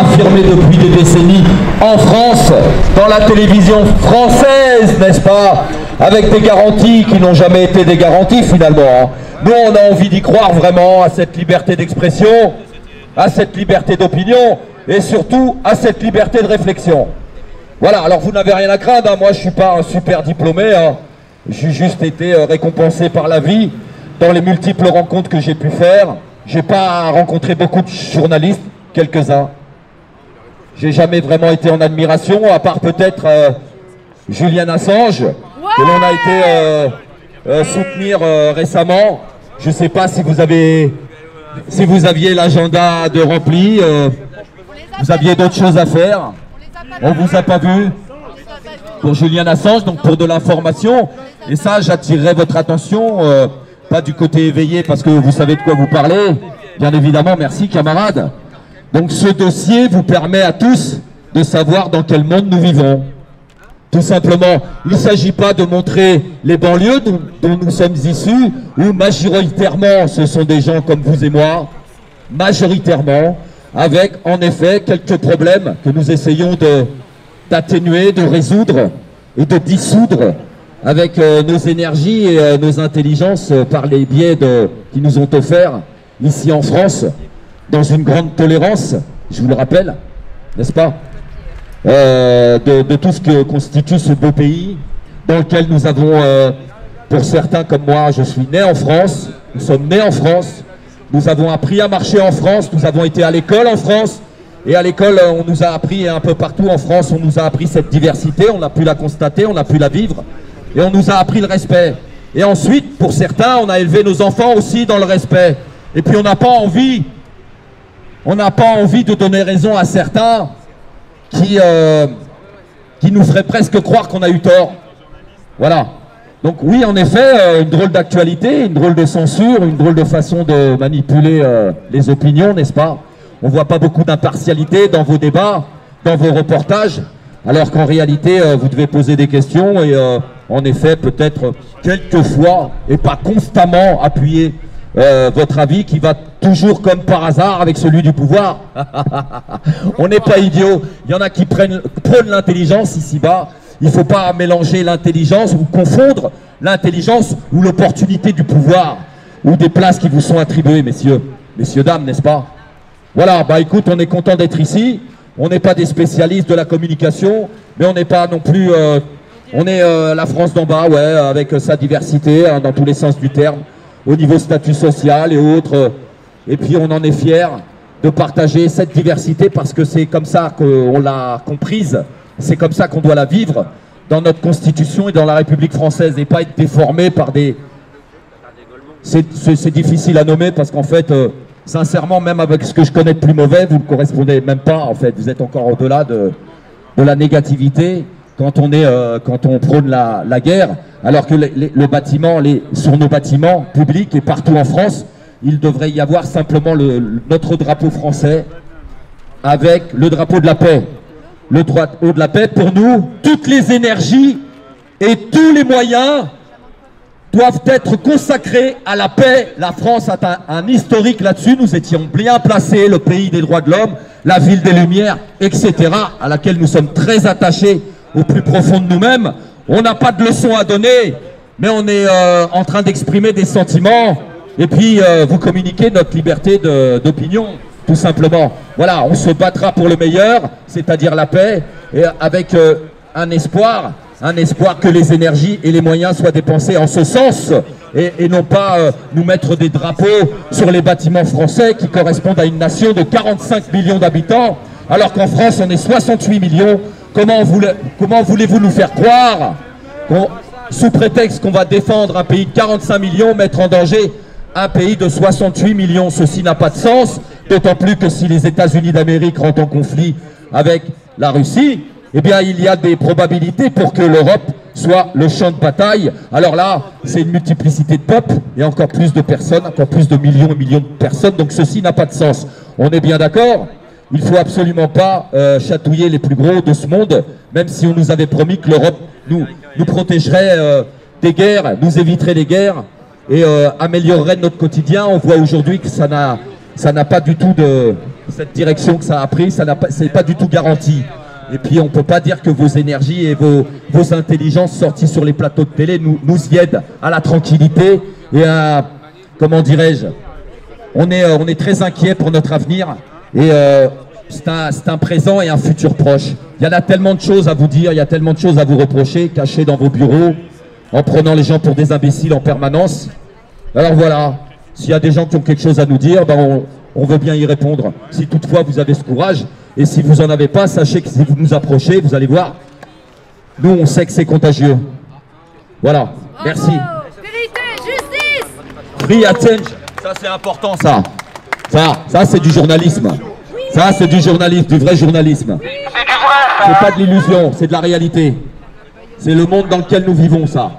affirmé depuis des décennies en France, dans la télévision française, n'est-ce pas, avec des garanties qui n'ont jamais été des garanties finalement, hein. Nous, on a envie d'y croire vraiment à cette liberté d'expression, à cette liberté d'opinion et surtout à cette liberté de réflexion. Voilà, alors vous n'avez rien à craindre, hein. Moi je ne suis pas un super diplômé, hein. J'ai juste été récompensé par la vie dans les multiples rencontres que j'ai pu faire. J'ai pas rencontré beaucoup de journalistes, quelques-uns. J'ai jamais vraiment été en admiration, à part peut-être Julian Assange, que l'on a été soutenir récemment. Je ne sais pas si vous aviez l'agenda de rempli, vous aviez d'autres choses à faire. On vous a pas vu pour Julian Assange, donc pour de l'information. Et ça, j'attirerai votre attention, pas du côté éveillé parce que vous savez de quoi vous parlez. Bien évidemment, merci camarades. Donc ce dossier vous permet à tous de savoir dans quel monde nous vivons. Tout simplement, il ne s'agit pas de montrer les banlieues dont nous sommes issus, où majoritairement ce sont des gens comme vous et moi, majoritairement, avec en effet quelques problèmes que nous essayons d'atténuer, de résoudre et de dissoudre avec nos énergies et nos intelligences par les biais qui nous ont offerts ici en France, dans une grande tolérance, je vous le rappelle, n'est-ce pas, de tout ce que constitue ce beau pays, dans lequel nous avons, pour certains comme moi, je suis né en France, nous sommes nés en France, nous avons appris à marcher en France, nous avons été à l'école en France, et à l'école on nous a appris, un peu partout en France, on nous a appris cette diversité, on a pu la constater, on a pu la vivre, et on nous a appris le respect. Et ensuite, pour certains, on a élevé nos enfants aussi dans le respect. Et puis on n'a pas envie de donner raison à certains qui nous feraient presque croire qu'on a eu tort. Voilà. Donc oui, en effet, une drôle d'actualité, une drôle de censure, une drôle de façon de manipuler les opinions, n'est-ce pas? On ne voit pas beaucoup d'impartialité dans vos débats, dans vos reportages, alors qu'en réalité, vous devez poser des questions et en effet, peut-être quelquefois, et pas constamment, appuyer votre avis qui va toujours comme par hasard avec celui du pouvoir. On n'est pas idiots. Il y en a qui prônent l'intelligence ici-bas. Il ne faut pas mélanger l'intelligence ou confondre l'intelligence ou l'opportunité du pouvoir ou des places qui vous sont attribuées, messieurs, dames, n'est-ce pas? Voilà, bah écoute, on est content d'être ici. On n'est pas des spécialistes de la communication, mais on n'est pas non plus... on est la France d'en bas, ouais, avec sa diversité, hein, dans tous les sens du terme, au niveau statut social et autres. Et puis on en est fiers de partager cette diversité parce que c'est comme ça qu'on l'a comprise, c'est comme ça qu'on doit la vivre dans notre Constitution et dans la République française et pas être déformé par des... C'est difficile à nommer parce qu'en fait, sincèrement, même avec ce que je connais de plus mauvais, vous ne correspondez même pas, en fait. Vous êtes encore au-delà de la négativité quand on prône la guerre, alors que le bâtiment, sur nos bâtiments publics et partout en France, il devrait y avoir simplement notre drapeau français avec le drapeau de la paix. Le drapeau de la paix, pour nous, toutes les énergies et tous les moyens doivent être consacrés à la paix. La France a un historique là-dessus. Nous étions bien placés, le pays des droits de l'homme, la ville des Lumières, etc., à laquelle nous sommes très attachés au plus profond de nous-mêmes. On n'a pas de leçons à donner, mais on est en train d'exprimer des sentiments et puis vous communiquez notre liberté d'opinion, tout simplement. Voilà, on se battra pour le meilleur, c'est-à-dire la paix, et avec un espoir que les énergies et les moyens soient dépensés en ce sens et non pas nous mettre des drapeaux sur les bâtiments français qui correspondent à une nation de 45 millions d'habitants, alors qu'en France on est 68 millions. Comment voulez-vous nous faire croire sous prétexte qu'on va défendre un pays de 45 millions, mettre en danger un pays de 68 millions? Ceci n'a pas de sens, d'autant plus que si les États-Unis d'Amérique rentrent en conflit avec la Russie, eh bien il y a des probabilités pour que l'Europe soit le champ de bataille. Alors là, c'est une multiplicité de peuples et encore plus de personnes, encore plus de millions et millions de personnes, donc ceci n'a pas de sens. On est bien d'accord? Il ne faut absolument pas chatouiller les plus gros de ce monde, même si on nous avait promis que l'Europe nous protégerait des guerres, nous éviterait les guerres et améliorerait notre quotidien. On voit aujourd'hui que ça ça n'a pas du tout de cette direction que ça a pris, c'est pas du tout garanti. Et puis on ne peut pas dire que vos énergies et vos intelligences sorties sur les plateaux de télé nous y aident à la tranquillité et à, comment dirais-je, on est très inquiet pour notre avenir et c'est un présent et un futur proche. Il y en a tellement de choses à vous dire, il y a tellement de choses à vous reprocher, cachées dans vos bureaux, en prenant les gens pour des imbéciles en permanence. Alors voilà, s'il y a des gens qui ont quelque chose à nous dire, ben on veut bien y répondre. Si toutefois vous avez ce courage, et si vous n'en avez pas, sachez que si vous nous approchez, vous allez voir, nous on sait que c'est contagieux. Voilà, merci. Vérité, justice. Free attention, ça c'est important ça. Ça c'est du journalisme. Ça c'est du journalisme, du vrai journalisme. C'est pas de l'illusion, c'est de la réalité. C'est le monde dans lequel nous vivons ça.